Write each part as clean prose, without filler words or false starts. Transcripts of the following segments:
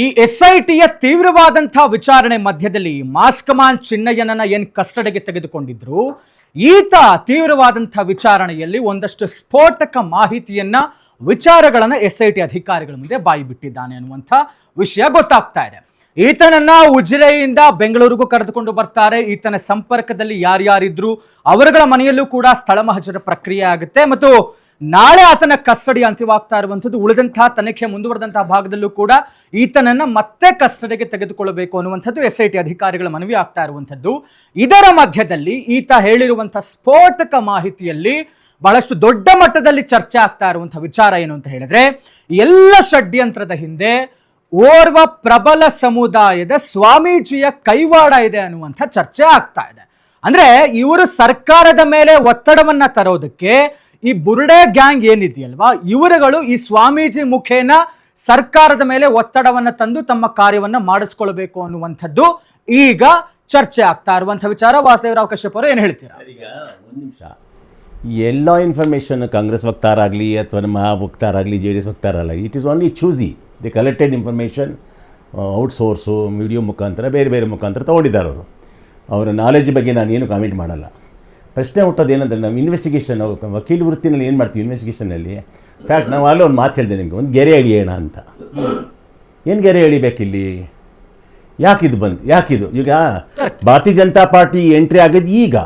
ಈ SITಯ ತೀವ್ರವಾದಂತಹ ವಿಚಾರಣೆ ಮಧ್ಯದಲ್ಲಿ ಮಾಸ್ಕಮಾನ್ ಚಿನ್ನಯ್ಯನನ್ನ ಏನು ಕಸ್ಟಡಿಗೆ ತೆಗೆದುಕೊಂಡಿದ್ರು, ಈತ ತೀವ್ರವಾದಂತಹ ವಿಚಾರಣೆಯಲ್ಲಿ ಒಂದಷ್ಟು ಸ್ಫೋಟಕ ಮಾಹಿತಿಯನ್ನ ವಿಚಾರಗಳನ್ನ SIT ಅಧಿಕಾರಿಗಳ ಮುಂದೆ ಬಾಯಿ ಬಿಟ್ಟಿದ್ದಾನೆ ಅನ್ನುವಂಥ ವಿಷಯ ಗೊತ್ತಾಗ್ತಾ ಇದೆ. ಈತನನ್ನ ಉಜಿರೆಯಿಂದ ಬೆಂಗಳೂರಿಗೂ ಕರೆದುಕೊಂಡು ಬರ್ತಾರೆ. ಈತನ ಸಂಪರ್ಕದಲ್ಲಿ ಯಾರ್ಯಾರಿದ್ರು ಅವರುಗಳ ಮನೆಯಲ್ಲೂ ಕೂಡ ಸ್ಥಳ ಮಹಜರ ಪ್ರಕ್ರಿಯೆ ಆಗುತ್ತೆ ಮತ್ತು ನಾಳೆ ಆತನ ಕಸ್ಟಡಿ ಅಂತ್ಯವಾಗ್ತಾ ಇರುವಂಥದ್ದು. ಉಳಿದಂತಹ ತನಿಖೆ ಮುಂದುವರೆದಂತಹ ಭಾಗದಲ್ಲೂ ಕೂಡ ಈತನನ್ನ ಮತ್ತೆ ಕಸ್ಟಡಿಗೆ ತೆಗೆದುಕೊಳ್ಳಬೇಕು ಅನ್ನುವಂಥದ್ದು SIT ಅಧಿಕಾರಿಗಳ ಮನವಿ ಆಗ್ತಾ ಇರುವಂಥದ್ದು. ಇದರ ಮಧ್ಯದಲ್ಲಿ ಈತ ಹೇಳಿರುವಂತಹ ಸ್ಫೋಟಕ ಮಾಹಿತಿಯಲ್ಲಿ ಬಹಳಷ್ಟು ದೊಡ್ಡ ಮಟ್ಟದಲ್ಲಿ ಚರ್ಚೆ ಆಗ್ತಾ ಇರುವಂತಹ ವಿಚಾರ ಏನು ಅಂತ ಹೇಳಿದ್ರೆ, ಎಲ್ಲ ಷಡ್ಯಂತ್ರದ ಹಿಂದೆ ಓರ್ವ ಪ್ರಬಲ ಸಮುದಾಯದ ಸ್ವಾಮೀಜಿಯ ಕೈವಾಡ ಇದೆ ಅನ್ನುವಂಥ ಚರ್ಚೆ ಆಗ್ತಾ ಇದೆ. ಅಂದ್ರೆ ಇವರು ಸರ್ಕಾರದ ಮೇಲೆ ಒತ್ತಡವನ್ನ ತರೋದಕ್ಕೆ ಈ ಬುರ್ಡೆ ಗ್ಯಾಂಗ್ ಏನಿದೆಯಲ್ವಾ, ಇವರುಗಳು ಈ ಸ್ವಾಮೀಜಿ ಮುಖೇನ ಸರ್ಕಾರದ ಮೇಲೆ ಒತ್ತಡವನ್ನ ತಂದು ತಮ್ಮ ಕಾರ್ಯವನ್ನ ಮಾಡಿಸ್ಕೊಳ್ಬೇಕು ಅನ್ನುವಂಥದ್ದು ಈಗ ಚರ್ಚೆ ಆಗ್ತಾ ಇರುವಂಥ ವಿಚಾರ. ವಾಸುದೇವರಾವ್ ಕಶ್ಯಪ್ ಅವರು ಏನು ಹೇಳ್ತೀರಾ? ಈಗ ಒಂದು ನಿಮಿಷ, ಈ ಎಲ್ಲ ಇನ್ಫಾರ್ಮೇಷನ್ ಕಾಂಗ್ರೆಸ್ ವಕ್ತಾರಾಗಲಿ ಅಥವಾ ನಮ್ಮ ವಕ್ತಾರಾಗಲಿ JDS ವಕ್ತಾರಾಗಲಿ, it is only choosy. The collected information outsource ಮೀಡಿಯೋ ಮುಖಾಂತರ ಬೇರೆ ಬೇರೆ ಮುಖಾಂತರ ತೊಗೊಂಡಿದ್ದಾರೆ ಅವರು. ಅವರ ನಾಲೆಜ್ ಬಗ್ಗೆ ನಾನೇನು ಕಾಮೆಂಟ್ ಮಾಡಲ್ಲ. ಪ್ರಶ್ನೆ ಹುಟ್ಟೋದು ಏನಂದರೆ, ನಾವು ಇನ್ವೆಸ್ಟಿಗೇಷನ್ ವಕೀಲ ವೃತ್ತಿನಲ್ಲಿ ಏನು ಮಾಡ್ತೀವಿ ಇನ್ವೆಸ್ಟಿಗೇಷನಲ್ಲಿ, ಫ್ಯಾಕ್ಟ್ ನಾವು ಅಲ್ಲೇ ಒಂದು ಮಾತು ಹೇಳಿದೆ ನಿಮಗೆ, ಒಂದು ಗೆರೆ ಎಳಿಯೋಣ ಅಂತ. ಏನು ಗೆರೆ ಎಳಿಬೇಕಿಲ್ಲಿ? ಯಾಕಿದು ಈಗ ಭಾರತೀಯ ಜನತಾ ಪಾರ್ಟಿ ಎಂಟ್ರಿ ಆಗಿದ್ದು ಈಗ,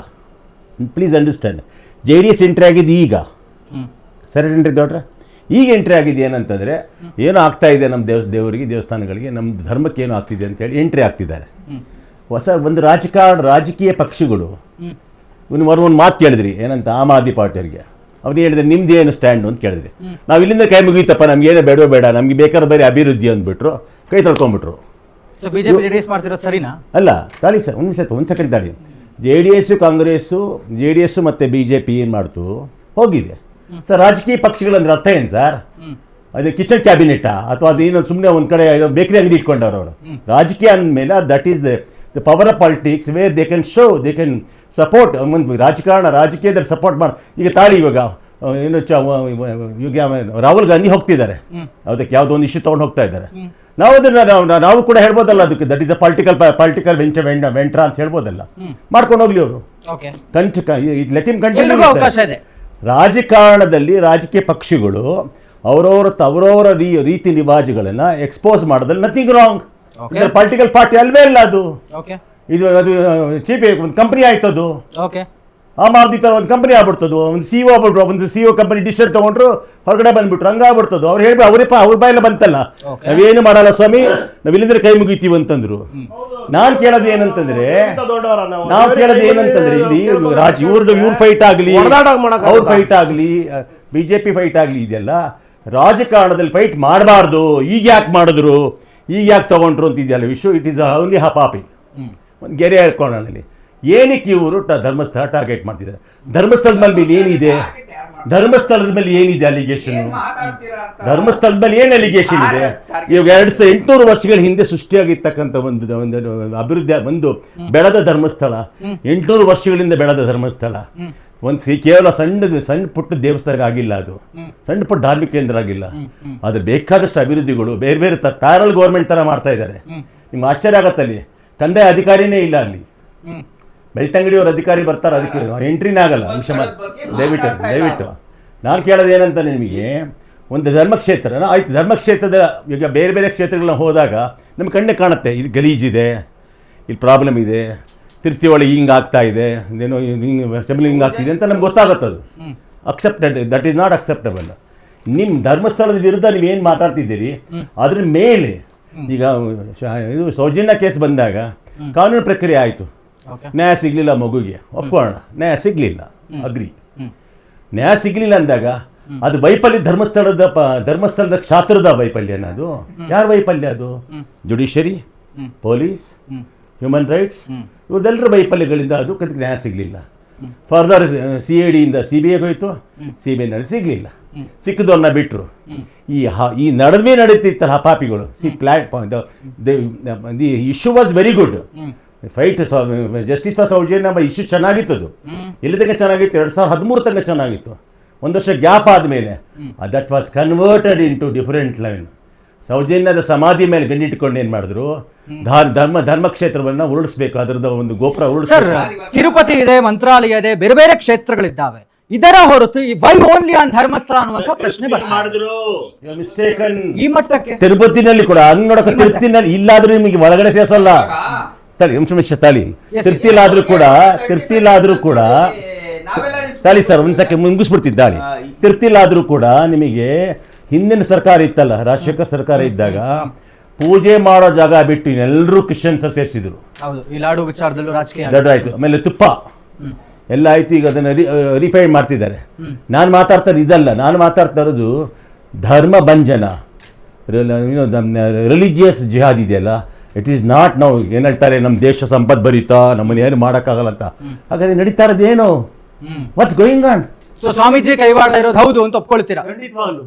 ಪ್ಲೀಸ್ ಅಂಡರ್ಸ್ಟ್ಯಾಂಡ್, JDS ಎಂಟ್ರಿ ಆಗಿದ್ದು ಈಗ, ಸರಿ ಎಂಟ್ರಿ ದೊಡ್ಡ್ರೆ ಈಗ ಎಂಟ್ರಿ ಆಗಿದೆ. ಏನಂತಂದರೆ ಏನೋ ಆಗ್ತಾ ಇದೆ ನಮ್ಮ ದೇವರಿಗೆ ದೇವಸ್ಥಾನಗಳಿಗೆ, ನಮ್ಮ ಧರ್ಮಕ್ಕೆ ಏನೋ ಆಗ್ತಿದೆ ಅಂತೇಳಿ ಎಂಟ್ರಿ ಆಗ್ತಿದ್ದಾರೆ. ಹೊಸ ಒಂದು ರಾಜಕೀಯ ಪಕ್ಷಗಳು ಒಂದು ಮಾತು ಕೇಳಿದ್ರಿ, ಏನಂತ ಆಮ್ ಆದ್ಮಿ ಪಾರ್ಟಿಯವರಿಗೆ. ಅವ್ರು ಹೇಳಿದ್ರೆ ನಿಮ್ದು ಏನು ಸ್ಟ್ಯಾಂಡು ಅಂತ ಕೇಳಿದ್ರಿ. ನಾವು ಇಲ್ಲಿಂದ ಕೈ ಮುಗೀತಪ್ಪ, ನಮ್ಗೇನೋ ಬೇಡ, ನಮಗೆ ಬೇಕಾದ್ರೆ ಬರೀ ಅಭಿವೃದ್ಧಿ ಅಂದ್ಬಿಟ್ರು, ಕೈ ತೊಳ್ಕೊಂಡ್ಬಿಟ್ರು. BJP ಮಾಡ್ತಿರೋದು ಸರಿನಾ? ಅಲ್ಲ, ತಾಳಿ ಸರ್, ಒಂದು ಸೆಕೆಂಡ್ ತಾಳಿ. JDS ಮತ್ತು BJP ಏನು ಮಾಡ್ತು ಹೋಗಿದೆ ಸರ್. ರಾಜಕೀಯ ಪಕ್ಷಗಳಂದ್ರೆ ಅರ್ಥ ಏನು ಸರ್? ಅದು ಕಿಚನ್ ಕ್ಯಾಬಿನೆಟಾ ಅಥವಾ ಅದೇನೋ ಸುಮ್ಮನೆ ಒಂದು ಕಡೆ ಬೇಕರಿ ಅಂಗಡಿ ಇಟ್ಕೊಂಡವ್ರು ಅವರು? ರಾಜಕೀಯ ಅಂದಮೇಲೆ that is the power of politics where they can show, they can support. ಒಂದು ರಾಜಕೀಯದಲ್ಲಿ ಸಪೋರ್ಟ್ ಮಾಡಿ. ಈಗ ತಾಳಿ ಇವಾಗ ಏನು ಈಗ ರಾಹುಲ್ ಗಾಂಧಿ ಹೋಗ್ತಿದ್ದಾರೆ, ಅದಕ್ಕೆ ಯಾವುದೋ ಒಂದು ಇಶ್ಯೂ ತೊಗೊಂಡು ಹೋಗ್ತಾ ಇದ್ದಾರೆ. ನಾವು ಅದನ್ನು ನಾವು ಕೂಡ ಹೇಳ್ಬೋದಲ್ಲ, ಅದಕ್ಕೆ ದಟ್ ಈಸ್ ಅ ಪಾಲಿಟಿಕಲ್ ವೆಂಟ್ರಾ ಅಂತ ಹೇಳ್ಬೋದಲ್ಲ. ಮಾಡ್ಕೊಂಡು ಹೋಗ್ಲಿ ಅವರು, ಲೆಟ್ ಹಿಮ್ ಕಂಟಿನ್ಯೂ. ಅವಕಾಶ ಇದೆ. ರಾಜಕಾರಣದಲ್ಲಿ ರಾಜಕೀಯ ಪಕ್ಷಗಳು ಅವರವರ ರೀತಿ ರಿವಾಜುಗಳನ್ನು ಎಕ್ಸ್ಪೋಸ್ ಮಾಡೋದ್ರಲ್ಲಿ ನಥಿಂಗ್ ರಾಂಗ್. ಪೊಲಿಟಿಕಲ್ ಪಾರ್ಟಿ ಅಲ್ವೇ ಇಲ್ಲ ಅದು. ಅದು ಚೀಫ್ ಒಂದು ಕಂಪ್ನಿ ಆಯ್ತು. ಅದು ಆಮ್ ಆದ್ಮಿ ಥರ ಒಂದು ಕಂಪ್ನಿ ಆಗ್ಬಿಡ್ತದು. ಒಂದು CEO ಆಗ್ಬಿಟ್ರು, ಒಂದು CEO ಕಂಪನಿ ಡಿಸಿಷನ್ ತೊಗೊಂಡ್ರು, ಹೊರಗಡೆ ಬಂದ್ಬಿಟ್ರು, ಹಂಗಾಗ್ಬಿಡ್ತದು. ಅವ್ರು ಹೇಳ್ಬಿಟ್ಟು ಅವ್ರ ಬಾಯೆಲ್ಲ ಬಂತಲ್ಲ, ನಾವೇನು ಮಾಡಲ್ಲ ಸ್ವಾಮಿ, ನಾವು ಇಲ್ಲಿಂದ್ರೆ ಕೈ ಮುಗಿತೀವಿ ಅಂತಂದ್ರು. ನಾನು ಕೇಳೋದು ಏನಂತಂದ್ರೆ ಇಲ್ಲಿ ಇವ್ರ ಫೈಟ್ ಆಗಲಿ, ಅವ್ರ ಫೈಟ್ ಆಗಲಿ, BJP ಫೈಟ್ ಆಗಲಿ, ಇದೆಲ್ಲ ರಾಜಕಾರಣದಲ್ಲಿ ಫೈಟ್ ಮಾಡಬಾರ್ದು. ಈಗ ಯಾಕೆ ಮಾಡಿದ್ರು, ಈಗ ಯಾಕೆ ತಗೊಂಡ್ರು ಅಂತ ಇದೆಯಲ್ಲ ವಿಶ್ವ, ಇಟ್ ಈಸ್ ಓನ್ಲಿ ಹಪಾಪಿ. ಒಂದು ಗೆರೆ ಹಾಕೋಣಲ್ಲಿ ಏನಕ್ಕೆ ಇವರು ಧರ್ಮಸ್ಥಳ ಟಾರ್ಗೆಟ್ ಮಾಡ್ತಿದ್ದಾರೆ? ಧರ್ಮಸ್ಥಳದ ಮೇಲೆ ಏನಿದೆ? ಧರ್ಮಸ್ಥಳದ ಮೇಲೆ ಏನಿದೆ ಅಲಿಗೇಷನ್? ಧರ್ಮಸ್ಥಳದ ಮೇಲೆ ಏನು ಅಲಿಗೇಷನ್ ಇದೆ? ಇವಾಗ 2800 ವರ್ಷಗಳ ಹಿಂದೆ ಸೃಷ್ಟಿಯಾಗಿರ್ತಕ್ಕಂಥ ಒಂದು ಅಭಿವೃದ್ಧಿ, ಒಂದು ಬೆಳೆದ ಧರ್ಮಸ್ಥಳ, 800 ವರ್ಷಗಳಿಂದ ಬೆಳೆದ ಧರ್ಮಸ್ಥಳ. ಕೇವಲ ಸಣ್ಣ ಪುಟ್ಟ ದೇವಸ್ಥಾನ ಆಗಿಲ್ಲ, ಅದು ಸಣ್ಣ ಪುಟ್ಟ ಧಾರ್ಮಿಕ ಕೇಂದ್ರ ಆಗಿಲ್ಲ. ಅದ್ರ ಬೇಕಾದಷ್ಟು ಅಭಿವೃದ್ಧಿಗಳು ಬೇರೆ ಬೇರೆ ಪ್ಯಾರಲ್ ಗೌರ್ಮೆಂಟ್ ಥರ ಮಾಡ್ತಾ ಇದ್ದಾರೆ. ನಿಮ್ಗೆ ಆಶ್ಚರ್ಯ ಆಗತ್ತಲ್ಲಿ, ಕಂದಾಯ ಅಧಿಕಾರಿನೇ ಇಲ್ಲ ಅಲ್ಲಿ. ಬೆಳ್ತಂಗಡಿಯವ್ರ ಅಧಿಕಾರಿ ಬರ್ತಾರೆ, ಅದಕ್ಕೆ ಎಂಟ್ರಿನೇ ಆಗಲ್ಲ. ದಯವಿಟ್ಟು ನಾನು ಕೇಳೋದು ಏನಂತ ನಿಮಗೆ, ಒಂದು ಧರ್ಮಕ್ಷೇತ್ರ ಆಯ್ತು, ಧರ್ಮಕ್ಷೇತ್ರದ ಈಗ ಬೇರೆ ಬೇರೆ ಕ್ಷೇತ್ರಗಳನ್ನ ಹೋದಾಗ ನಮ್ಗೆ ಕಣ್ಣೆ ಕಾಣುತ್ತೆ, ಇಲ್ಲಿ ಗಲೀಜಿದೆ, ಇಲ್ಲಿ ಪ್ರಾಬ್ಲಮ್ ಇದೆ, ತಿರುಪತಿ ಒಳಗೆ ಹಿಂಗೆ ಆಗ್ತಾ ಇದೆ, ಇದೇನೋ ಶಬರಿ ಹಿಂಗೆ ಆಗ್ತಿದೆ ಅಂತ ನಮ್ಗೆ ಗೊತ್ತಾಗುತ್ತದು. Accepted, that is not acceptable. ನಿಮ್ಮ ಧರ್ಮಸ್ಥಳದ ವಿರುದ್ಧ ನೀವೇನು ಮಾತಾಡ್ತಿದ್ದೀರಿ ಅದ್ರ ಮೇಲೆ ಈಗ ಇದು ಸೌಜನ್ಯ ಕೇಸ್ ಬಂದಾಗ ಕಾನೂನು ಪ್ರಕ್ರಿಯೆ ಆಯಿತು, ನ್ಯಾಯ ಸಿಗಲಿಲ್ಲ ಮಗುಗೆ, ಒಪ್ಕೊಳ್ಳೋಣ, ನ್ಯಾಯ ಸಿಗಲಿಲ್ಲ, ಅಗ್ರಿ. ನ್ಯಾಯ ಸಿಗಲಿಲ್ಲ ಅಂದಾಗ ಅದು ವೈಫಲ್ಯ, ಧರ್ಮಸ್ಥಳದ ಕ್ಷಾತ್ರದ ವೈಫಲ್ಯನ? ಅದು ಯಾರ ವೈಫಲ್ಯ? ಅದು ಜುಡಿಷರಿ, ಪೊಲೀಸ್, ಹ್ಯೂಮನ್ ರೈಟ್ಸ್, ಇವೆಲ್ಲರ ವೈಫಲ್ಯಗಳಿಂದ ಅದು ನ್ಯಾಯ ಸಿಗಲಿಲ್ಲ. ಫರ್ದರ್ CIDಯಿಂದ CBIಗೆ ಹೋಯಿತು, CBIನಲ್ಲಿ ಸಿಗಲಿಲ್ಲ, ಸಿಕ್ಕಿದವ್ರನ್ನ ಬಿಟ್ಟರು. ಈ ನಡುವೆ ನಡೀತಿತ್ತಲ್ಲ ಹಪಾಪಿಗಳು, the issue was very good. Fight justice for Soujanya ನಮ್ಮ ಇಶ್ಯೂ ಚೆನ್ನಾಗಿತ್ತು. ಎಲ್ಲಿ ತನಕ ಚೆನ್ನಾಗಿತ್ತು? 2013 ತನಕ ಚೆನ್ನಾಗಿತ್ತು. ಒಂದು ವರ್ಷ ಗ್ಯಾಪ್ ಆದಮೇಲೆ that was converted into different line. ಸೌಜನ್ಯದ ಸಮಾಧಿ ಮೇಲೆ ಬೆನ್ನಿಟ್ಕೊಂಡು ಏನ್ ಮಾಡಿದ್ರು, ಧರ್ಮಕ್ಷೇತ್ರವನ್ನ ಉರುಳಿಸ್ಬೇಕು, ಅದರದ ಒಂದು ಗೋಪುರ ಸರ್, ಉರುಳಿಸ್ಬೇಕು. ತಿರುಪತಿ ಇದೆ, ಮಂತ್ರಾಲಯ ಇದೆ, ಬೇರೆ ಬೇರೆ ಕ್ಷೇತ್ರಗಳಿದ್ದಾವೆ. ಇದರ ಹೊರತು ಈ ವೈ ಓನ್ಲಿ ಆನ್ ಧರ್ಮಸ್ಥಳ ಅನ್ನುವಂಥ ಪ್ರಶ್ನೆ ಮಾಡಿದ್ರು. ಮಿಸ್ಟೇಕನ್. ಈ ಮಟ್ಟಕ್ಕೆ ತಿರುಪತಿನಲ್ಲಿ ಕೂಡ ಹಂಗ್ ನೋಡಕ, ತಿರುಪತಿನಲ್ಲಿ ಇಲ್ಲಾದ್ರೂ ನಿಮಗೆ ಒಳಗಡೆ ಸೇರಿಸಲ್ಲ. ತಳಿ ತಳಿ ತಿರುಪ್ತಿಲಾದ್ರೂ ಕೂಡ ತಾಳಿ ಸರ್ ಒಂದ್ಸಕ್ಕೆ ಮುಗಿಸ್ಬಿಡ್ತಿದ್ದ ತಾಳಿ. ತಿರುಪ್ತಿಲಾದ್ರೂ ಕೂಡ ನಿಮಗೆ ಹಿಂದಿನ ಸರ್ಕಾರ ಇತ್ತಲ್ಲ, ರಾಜಶೇಖರ್ ಸರ್ಕಾರ ಇದ್ದಾಗ ಪೂಜೆ ಮಾಡೋ ಜಾಗ ಬಿಟ್ಟು ಎಲ್ಲರೂ ಕ್ರಿಶ್ಚಿಯನ್ಸ್ ಸೇರಿಸಿದ್ರು. ಹೌದು, ಈ ಲಾಡು ವಿಚಾರದಲ್ಲೂ ರಾಜಕೀಯ ದೊಡ್ಡ ಆಯ್ತು. ಆಮೇಲೆ ತುಪ್ಪ ಎಲ್ಲ ಆಯ್ತು. ಈಗ ಅದನ್ನ ರಿಫೈನ್ ಮಾಡ್ತಿದ್ದಾರೆ. ನಾನು ಮಾತಾಡ್ತಾ ಇದಲ್ಲ, ನಾನು ಮಾತಾಡ್ತಾ ಇರೋದು ಧರ್ಮ ಭಂಜನ, ರಿಲಿಜಿಯಸ್ ಜಿಹಾದ್ ಇದೆಯಲ್ಲ. ಇಟ್ ಈಸ್ ನಾಟ್ ನಾವು ಏನ್ ಹೇಳ್ತಾರೆ, ನಮ್ಮ ದೇಶ ಸಂಪತ್ ಭರಿತ, ನಮ್ಮನ್ನ ಏನು ಮಾಡೋಕ್ಕಾಗಲ್ಲ ಅಂತ. ಹಾಗಾದ್ರೆ ನಡೀತಾ ಇರೋದೇನು, what's going on? So Swamiji ಕೈವಾಡ ಇರೋದು ಹೌದು ಅಂತ ಒಪ್ಕೊಳ್ತೀರಾ? ಖಂಡಿತವಾಗ್ಲು.